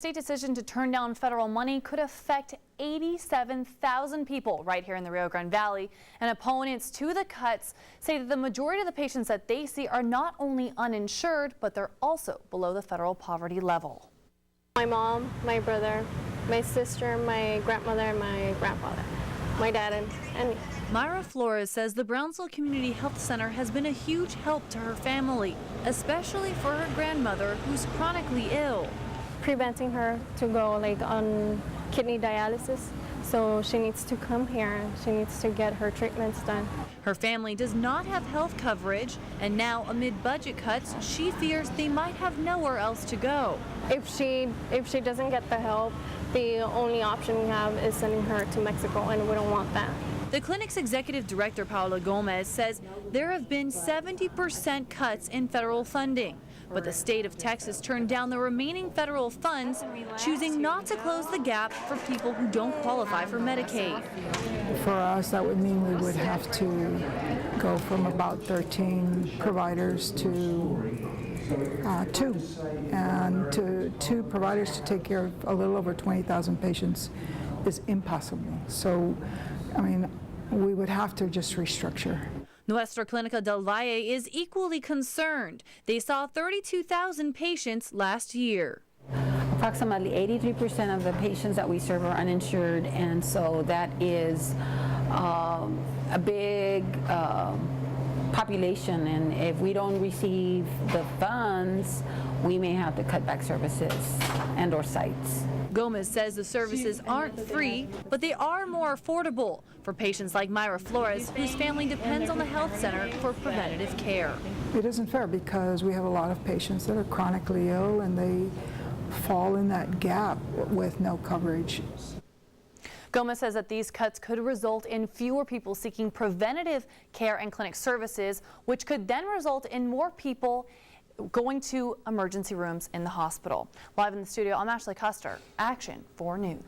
State decision to turn down federal money could affect 87,000 people right here in the Rio Grande Valley, and opponents to the cuts say that the majority of the patients that they see are not only uninsured, but they're also below the federal poverty level. My mom, my brother, my sister, my grandmother, and my grandfather, my dad, and me. Myra Flores says the Brownsville Community Health Center has been a huge help to her family, especially for her grandmother who's chronically ill. Preventing her to go on kidney dialysis, so she needs to come here. She needs to get her treatments done. Her family does not have health coverage, and now amid budget cuts, she fears they might have nowhere else to go. If she doesn't get the help, the only option we have is sending her to Mexico, and we don't want that. The clinic's executive director, Paula Gomez, says there have been 70% cuts in federal funding, but the state of Texas turned down the remaining federal funds, choosing not to close the gap for people who don't qualify for Medicaid. For us, that would mean we would have to go from about 13 providers to 2, and to 2 providers to take care of a little over 20,000 patients is impossible. So, I mean, we would have to just restructure. Nuestra Clínica del Valle is equally concerned. They saw 32,000 patients last year. Approximately 83% of the patients that we serve are uninsured, and so that is a big population, and if we don't receive the funds, we may have to cut back services and or sites. Gomez says the services aren't free, but they are more affordable for patients like Myra Flores, whose family depends on the health center for preventative care. It isn't fair because we have a lot of patients that are chronically ill and they fall in that gap with no coverage. Gomez says that these cuts could result in fewer people seeking preventative care and clinic services, which could then result in more people going to emergency rooms in the hospital. Live in the studio, I'm Ashley Custer, Action 4 News.